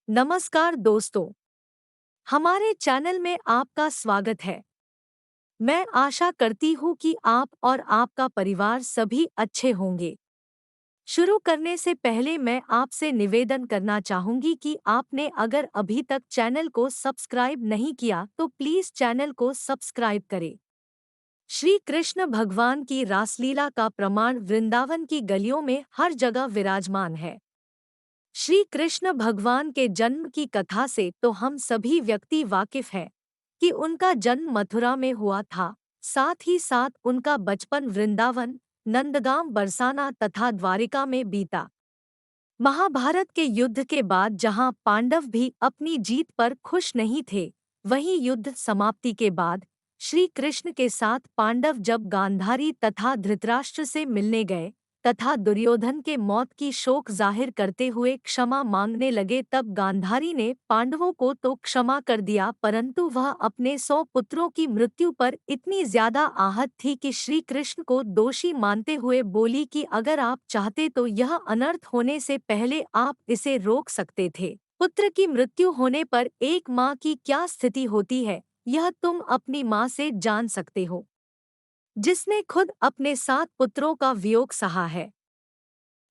नमस्कार दोस्तों, हमारे चैनल में आपका स्वागत है। मैं आशा करती हूँ कि आप और आपका परिवार सभी अच्छे होंगे। शुरू करने से पहले मैं आपसे निवेदन करना चाहूँगी कि आपने अगर अभी तक चैनल को सब्सक्राइब नहीं किया तो प्लीज़ चैनल को सब्सक्राइब करें। श्री कृष्ण भगवान की रासलीला का प्रमाण वृंदावन की गलियों में हर जगह विराजमान है। श्री कृष्ण भगवान के जन्म की कथा से तो हम सभी व्यक्ति वाकिफ हैं कि उनका जन्म मथुरा में हुआ था। साथ ही साथ उनका बचपन वृंदावन, नंदगांव, बरसाना तथा द्वारिका में बीता। महाभारत के युद्ध के बाद जहां पांडव भी अपनी जीत पर खुश नहीं थे, वहीं युद्ध समाप्ति के बाद श्री कृष्ण के साथ पांडव जब गांधारी तथा धृतराष्ट्र से मिलने गए तथा दुर्योधन के मौत की शोक जाहिर करते हुए क्षमा मांगने लगे, तब गांधारी ने पांडवों को तो क्षमा कर दिया, परंतु वह अपने 100 पुत्रों की मृत्यु पर इतनी ज्यादा आहत थी कि श्री कृष्ण को दोषी मानते हुए बोली कि अगर आप चाहते तो यह अनर्थ होने से पहले आप इसे रोक सकते थे। पुत्र की मृत्यु होने पर एक माँ की क्या स्थिति होती है, यह तुम अपनी माँ से जान सकते हो, जिसने खुद अपने 7 पुत्रों का वियोग सहा है।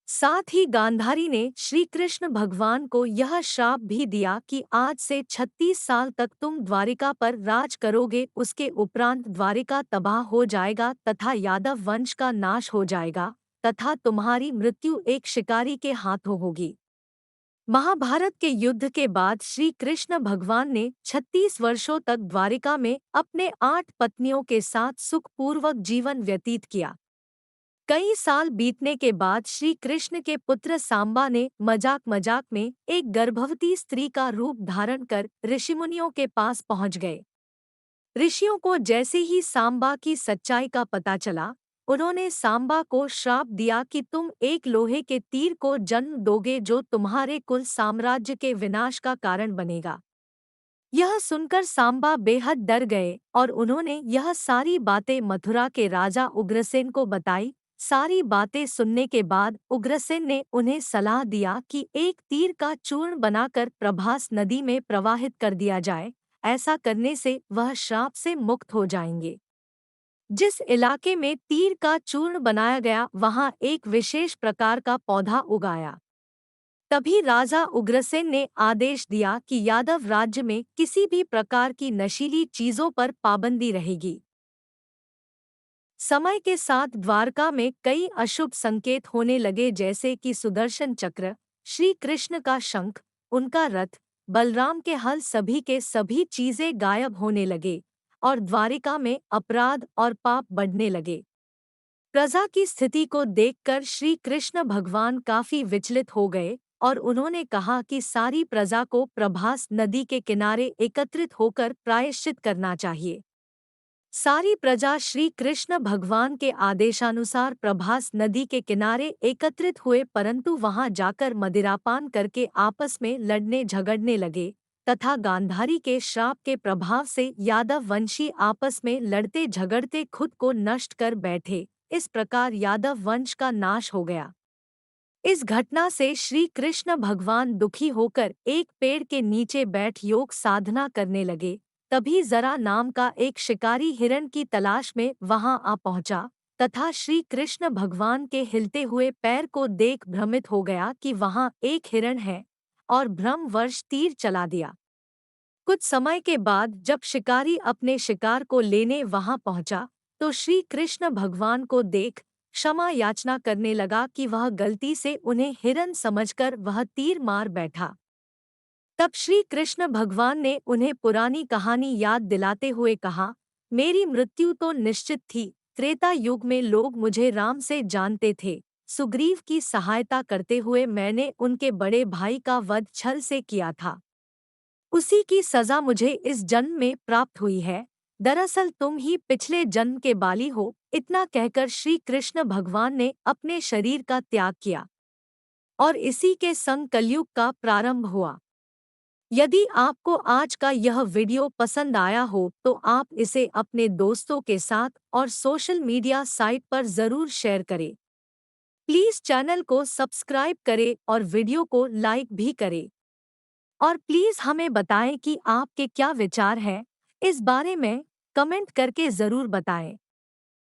साथ ही गांधारी ने श्री कृष्ण भगवान को यह श्राप भी दिया कि आज से 36 साल तक तुम द्वारिका पर राज करोगे, उसके उपरांत द्वारिका तबाह हो जाएगा तथा यादव वंश का नाश हो जाएगा तथा तुम्हारी मृत्यु एक शिकारी के हाथों होगी। महाभारत के युद्ध के बाद श्री कृष्ण भगवान ने 36 वर्षों तक द्वारिका में अपने 8 पत्नियों के साथ सुखपूर्वक जीवन व्यतीत किया। कई साल बीतने के बाद श्री कृष्ण के पुत्र सांबा ने मजाक मजाक में एक गर्भवती स्त्री का रूप धारण कर ऋषिमुनियों के पास पहुंच गए। ऋषियों को जैसे ही सांबा की सच्चाई का पता चला, उन्होंने सांबा को श्राप दिया कि तुम एक लोहे के तीर को जन्म दोगे जो तुम्हारे कुल साम्राज्य के विनाश का कारण बनेगा। यह सुनकर सांबा बेहद डर गए और उन्होंने यह सारी बातें मथुरा के राजा उग्रसेन को बताई। सारी बातें सुनने के बाद उग्रसेन ने उन्हें सलाह दिया कि एक तीर का चूर्ण बनाकर प्रभास नदी में प्रवाहित कर दिया जाए। ऐसा करने से वह श्राप से मुक्त हो जाएंगे। जिस इलाके में तीर का चूर्ण बनाया गया वहां एक विशेष प्रकार का पौधा उगाया। तभी राजा उग्रसेन ने आदेश दिया कि यादव राज्य में किसी भी प्रकार की नशीली चीजों पर पाबंदी रहेगी। समय के साथ द्वारका में कई अशुभ संकेत होने लगे, जैसे कि सुदर्शन चक्र, श्री कृष्ण का शंख, उनका रथ, बलराम के हल, सभी के सभी चीजें गायब होने लगे और द्वारिका में अपराध और पाप बढ़ने लगे। प्रजा की स्थिति को देखकर श्री कृष्ण भगवान काफी विचलित हो गए और उन्होंने कहा कि सारी प्रजा को प्रभास नदी के किनारे एकत्रित होकर प्रायश्चित करना चाहिए। सारी प्रजा श्री कृष्ण भगवान के आदेशानुसार प्रभास नदी के किनारे एकत्रित हुए, परंतु वहां जाकर मदिरापान करके आपस में लड़ने झगड़ने लगे तथा गांधारी के श्राप के प्रभाव से यादव वंशी आपस में लड़ते झगड़ते खुद को नष्ट कर बैठे। इस प्रकार यादव वंश का नाश हो गया। इस घटना से श्री कृष्ण भगवान दुखी होकर एक पेड़ के नीचे बैठ योग साधना करने लगे। तभी जरा नाम का एक शिकारी हिरण की तलाश में वहां आ पहुंचा तथा श्री कृष्ण भगवान के हिलते हुए पैर को देख भ्रमित हो गया कि वहां एक हिरण है और भ्रमवश तीर चला दिया। कुछ समय के बाद जब शिकारी अपने शिकार को लेने वहां पहुंचा तो श्री कृष्ण भगवान को देख क्षमा याचना करने लगा कि वह गलती से उन्हें हिरन समझकर वह तीर मार बैठा। तब श्री कृष्ण भगवान ने उन्हें पुरानी कहानी याद दिलाते हुए कहा, मेरी मृत्यु तो निश्चित थी। त्रेता युग में लोग मुझे राम से जानते थे। सुग्रीव की सहायता करते हुए मैंने उनके बड़े भाई का वध छल से किया था। उसी की सजा मुझे इस जन्म में प्राप्त हुई है। दरअसल तुम ही पिछले जन्म के बाली हो। इतना कहकर श्री कृष्ण भगवान ने अपने शरीर का त्याग किया और इसी के संग कलयुग का प्रारंभ हुआ। यदि आपको आज का यह वीडियो पसंद आया हो तो आप इसे अपने दोस्तों के साथ और सोशल मीडिया साइट पर जरूर शेयर करें। प्लीज चैनल को सब्सक्राइब करें और वीडियो को लाइक भी करें। और प्लीज़ हमें बताएं कि आपके क्या विचार हैं इस बारे में, कमेंट करके ज़रूर बताएं।